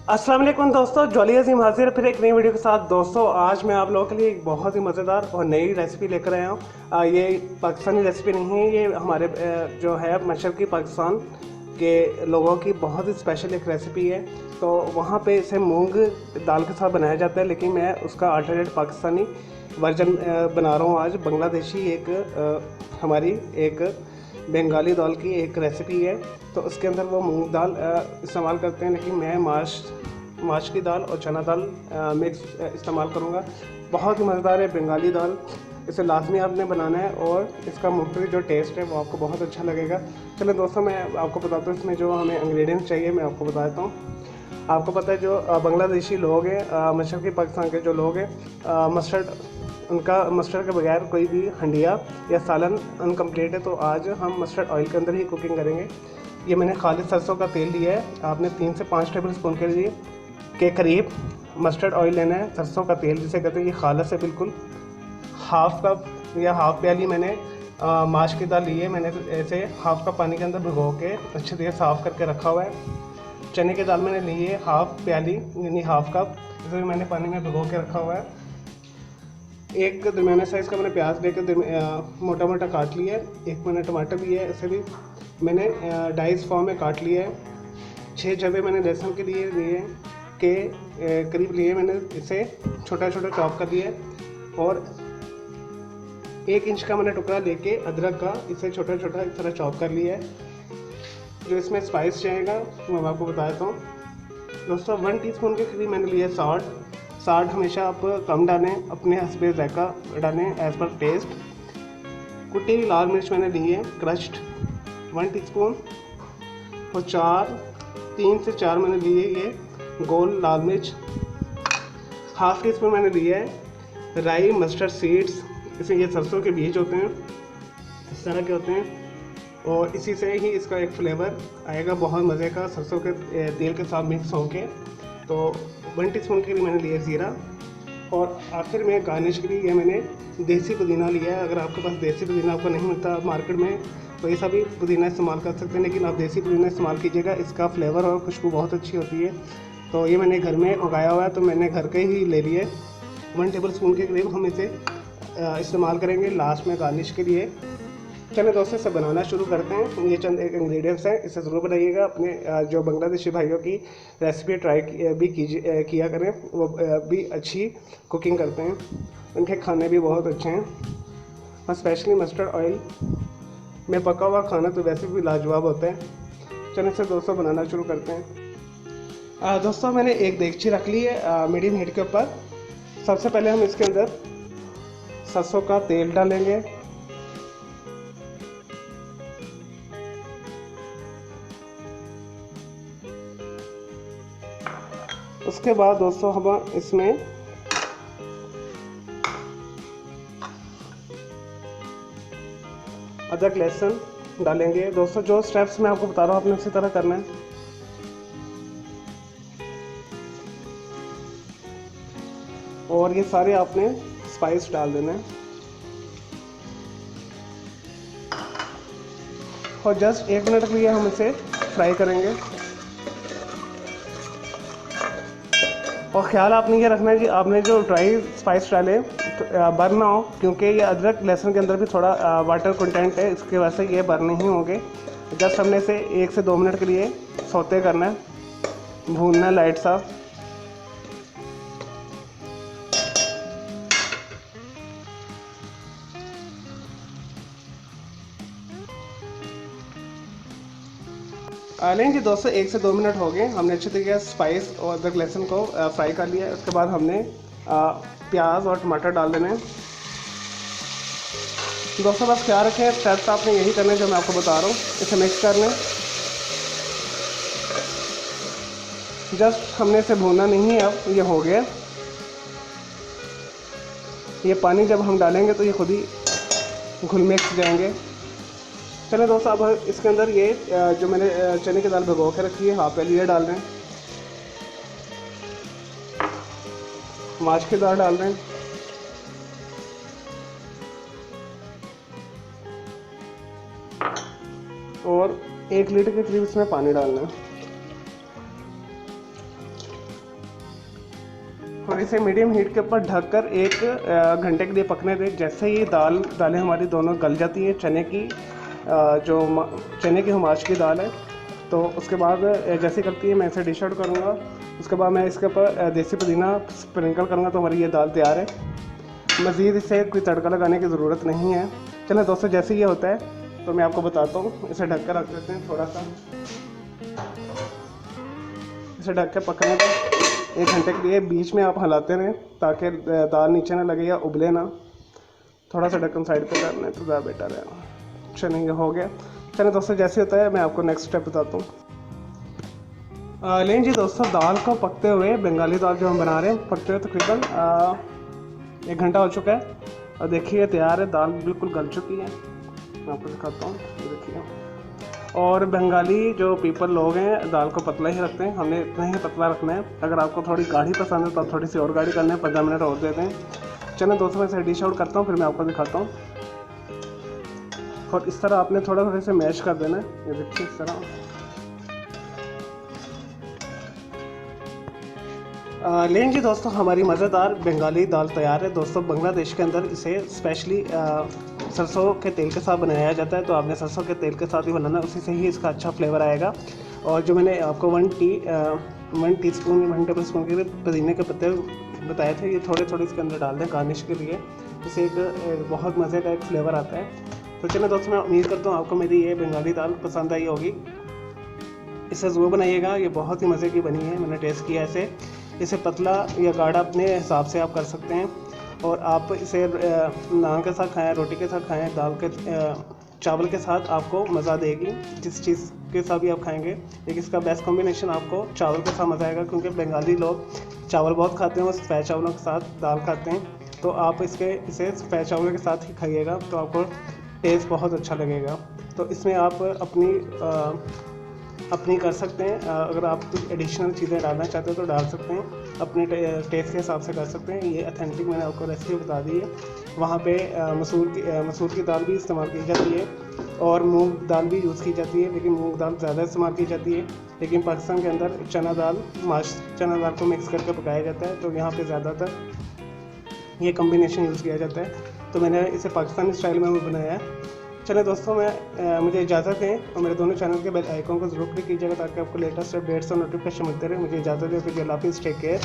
अस्सलाम वालेकुम दोस्तों, जॉली अजीम हाजिर फिर एक नई वीडियो के साथ। दोस्तों आज मैं आप लोगों के लिए एक बहुत ही मज़ेदार और नई रेसिपी लेकर आया हूँ। ये पाकिस्तानी रेसिपी नहीं है, ये हमारे जो है मशरक़ी पाकिस्तान के लोगों की बहुत ही स्पेशल एक रेसिपी है। तो वहाँ पे इसे मूंग दाल के साथ बनाया जाता है, लेकिन मैं उसका अल्टरनेट पाकिस्तानी वर्जन बना रहा हूँ आज। बांग्लादेशी हमारी एक बंगाली दाल की एक रेसिपी है, तो उसके अंदर वो मूंग दाल इस्तेमाल करते हैं, लेकिन मैं माश की दाल और चना दाल मिक्स इस्तेमाल करूँगा। बहुत ही मज़ेदार है बंगाली दाल, इसे लाजमी आपने बनाना है और इसका मुख्तलिफ जो टेस्ट है वो आपको बहुत अच्छा लगेगा। चलो दोस्तों, मैं आपको बताता हूँ इसमें जो हमें इंग्रेडिएंट्स चाहिए, मैं आपको बताता हूँ। आपको पता है जो बांग्लादेशी लोग हैं, मशरक़ी पाकिस्तान के जो लोग हैं, मस्टर्ड के बगैर कोई भी हंडिया या सालन अनकम्प्लीट है। तो आज हम मस्टर्ड ऑयल के अंदर ही कुकिंग करेंगे। ये मैंने खालिद सरसों का तेल लिया है। आपने 3 से 5 टेबल स्पून के करीब मस्टर्ड ऑयल लेना है। सरसों का तेल जिसे कहते हैं, ये खालिद से बिल्कुल हाफ़ कप या हाफ़ प्याली मैंने माश की दाल ली है। मैंने ऐसे हाफ़ कप पानी के अंदर भिगो के अच्छे से साफ़ करके रखा हुआ है। चने की दाल मैंने ली है हाफ़ प्याली यानी हाफ़ कप, इसे भी मैंने पानी में भिगो के रखा हुआ है। एक दरमियाना साइज़ का मैंने प्याज लेकर मोटा मोटा काट लिया है। एक मैंने टमाटर लिया है, इसे भी मैंने डाइस फॉर्म में काट लिया है। 6 जबे मैंने लहसुन के लिए के करीब लिए, मैंने इसे छोटा छोटा चॉप कर लिया है। और 1 इंच का मैंने टुकड़ा लेके अदरक का इसे छोटा छोटा इस तरह चॉप कर लिया है। जो इसमें स्पाइस जाएगा वो मैं आपको बता देता हूँ। दोस्तों 1 टीस्पून के करीब मैंने लिया साल्ट हमेशा आप कम डालें, अपने हस्बे ज़ायका डालें एज़ पर टेस्ट। कुटी हुई लाल मिर्च मैंने ली है क्रश्ड 1 टीस्पून, और 3 से 4 मैंने लिए ये गोल लाल मिर्च। हाफ़ टी स्पून मैंने लिया है राई मस्टर्ड सीड्स, इसमें ये सरसों के बीज होते हैं, इस तरह के होते हैं, और इसी से ही इसका एक फ्लेवर आएगा बहुत मज़े का सरसों के तेल के साथ मिक्स होके। तो 1 टीस्पून के लिए मैंने लिया ज़ीरा, और आखिर में गार्निश के लिए ये मैंने देसी पुदीना लिया है। अगर आपके पास देसी पुदीना आपको नहीं मिलता मार्केट में तो ये सभी पुदीना इस्तेमाल कर सकते हैं, लेकिन आप देसी पुदीना इस्तेमाल कीजिएगा, इसका फ्लेवर और खुशबू बहुत अच्छी होती है। तो ये मैंने घर में उगाया हुआ है, तो मैंने घर के ही ले लिए। 1 टेबल स्पून के करीब हम इसे इस्तेमाल करेंगे लास्ट में गार्निश के लिए। चलिए दोस्तों, इसे बनाना शुरू करते हैं। ये चंद एक इंग्रेडिएंट्स हैं, इसे ज़रूर बनाइएगा। अपने जो बांग्लादेशी भाइयों की रेसिपी ट्राई भी किया करें, वो भी अच्छी कुकिंग करते हैं, उनके खाने भी बहुत अच्छे हैं। और स्पेशली मस्टर्ड ऑयल में पका हुआ खाना तो वैसे भी लाजवाब होता है। चलिए इसे दोस्तों बनाना शुरू करते हैं। दोस्तों मैंने एक देगची रख ली है मीडियम हीट के ऊपर। सबसे पहले हम इसके अंदर सरसों का तेल डालेंगे। उसके बाद दोस्तों हम इसमें अदरक लहसुन डालेंगे। दोस्तों जो स्टेप्स मैं आपको बता रहा हूँ आपने उसी तरह करना है। और ये सारे आपने स्पाइस डाल देना है, और जस्ट 1 मिनट के लिए हम इसे फ्राई करेंगे। और ख़्याल आपने ये रखना है कि आपने जो ड्राई स्पाइस डाले तो बर्न ना हो, क्योंकि ये अदरक लहसुन के अंदर भी थोड़ा वाटर कंटेंट है, इसके वजह से ये बर्न नहीं होंगे। जस्ट हमने इसे 1 से 2 मिनट के लिए सौते करना है, भूनना है लाइट सा। लेकिन जी दोस्तों 1 से 2 मिनट हो गए, हमने अच्छे तरीके से स्पाइस और अदरक लहसुन को फ्राई कर लिया है। उसके बाद हमने प्याज और टमाटर डाल देने हैं। दोस्तों बस ख्याल रखें, स्टेप्स आपने यही करने हैं जो मैं आपको बता रहा हूँ। इसे मिक्स कर लें, जस्ट हमने इसे भूनना नहीं है। अब ये हो गया, ये पानी जब हम डालेंगे तो ये खुद ही घुल मिक्स जाएंगे। चलिए दोस्तों, अब इसके अंदर ये जो मैंने चने की दाल भिगो के रखी है हाफ प्याली ये डाल दें, माश की दाल डाल दें, और 1 लीटर के करीब इसमें पानी डालना है। और इसे मीडियम हीट के ऊपर ढककर 1 घंटे के लिए पकने दें। जैसे ही दालें हमारी दोनों गल जाती हैं, चने की हुमाच की दाल है, तो उसके बाद जैसे करती है मैं इसे डिश आउट करूँगा। उसके बाद मैं इसके ऊपर देसी पुदीना स्प्रिंकल करूँगा, तो हमारी ये दाल तैयार है। मज़ीद इसे कोई तड़का लगाने की ज़रूरत नहीं है। चलो दोस्तों, जैसे ये होता है तो मैं आपको बताता हूँ। इसे ढक कर रख देते हैं, थोड़ा सा इसे ढक के पकने दें 1 घंटे के लिए। बीच में आप हिलाते रहें ताकि दाल नीचे ना लगे या उबले ना। थोड़ा सा ढक्कन साइड पे करना है तो ज़्यादा बेटर है। चलिए, ये हो गया। चलिए दोस्तों, जैसे होता है मैं आपको नेक्स्ट स्टेप बताता हूँ। लेकिन जी दोस्तों, दाल को पकते हुए, बंगाली दाल जो हम बना रहे हैं, पकते हुए तकरीबन 1 घंटा हो चुका है। और देखिए तैयार है, दाल बिल्कुल गल चुकी है। मैं आपको दिखाता हूँ, देखिए। और बंगाली जो पीपल लोग हैं दाल को पतला ही रखते हैं, हमने इतना ही पतला रखना है। अगर आपको थोड़ी गाढ़ी पसंद है तो आप थोड़ी सी और गाढ़ी करना है, 15 मिनट और देते हैं। चलो दोस्तों, मैं इसे डिश आउट करता हूँ, फिर मैं आपको दिखाता हूँ। और इस तरह आपने थोड़ा से मैश कर देना है, ये देखिए इस तरह। लेकिन जी दोस्तों, हमारी मज़ेदार बंगाली दाल तैयार है। दोस्तों, बांग्लादेश के अंदर इसे स्पेशली सरसों के तेल के साथ बनाया जाता है, तो आपने सरसों के तेल के साथ ही बनाना है, उसी से ही इसका अच्छा फ्लेवर आएगा। और जो मैंने आपको 1 टेबल स्पून के पुदीने के पत्ते बताए थे, ये थोड़े इसके अंदर डाल दें गार्निश के लिए। इससे एक बहुत मज़े का एक फ्लेवर आता है। तो चलिए दोस्तों, मैं उम्मीद करता हूँ आपको मेरी ये बंगाली दाल पसंद आई होगी। इसे ज़रूर बनाइएगा, ये बहुत ही मज़े की बनी है। मैंने टेस्ट किया इसे पतला या गाढ़ा अपने हिसाब से आप कर सकते हैं। और आप इसे नान के साथ खाएं, रोटी के साथ खाएं, चावल के साथ आपको मज़ा देगी। जिस चीज़ के साथ भी आप खाएंगे, लेकिन इसका बेस्ट कॉम्बिनेशन आपको चावल के साथ मज़ा आएगा, क्योंकि बंगाली लोग चावल बहुत खाते हैं और सफ़ेद चावलों के साथ दाल खाते हैं। तो आप इसे सफ़ेद चावलों के साथ ही खाइएगा, तो आपको टेस्ट बहुत अच्छा लगेगा। तो इसमें आप अपनी कर सकते हैं। अगर आप कुछ एडिशनल चीज़ें डालना चाहते हो तो डाल सकते हैं, अपने टेस्ट के हिसाब से कर सकते हैं। ये ऑथेंटिक मैंने आपको रेसिपी बता दी है। वहाँ पे मसूर की दाल भी इस्तेमाल की जाती है और मूंग दाल भी यूज़ की जाती है, लेकिन मूंग दाल ज़्यादा इस्तेमाल की जाती है। लेकिन पाकिस्तान के अंदर चना दाल को मिक्स करके पकाया जाता है, तो यहाँ पर ज़्यादातर ये कम्बिनेशन यूज़ किया जाता है। तो मैंने इसे पाकिस्तानी स्टाइल में बनाया है। चलिए दोस्तों, मुझे इजाज़त है, और मेरे दोनों चैनल के बेल आइकन को ज़रूर क्लिक कीजिएगा ताकि आपको लेटेस्ट अपडेट्स और नोटिफिकेशन मिलते रहे। मुझे इजाज़त है, फिर अल्लाह हाफ़िज़, टेक केयर।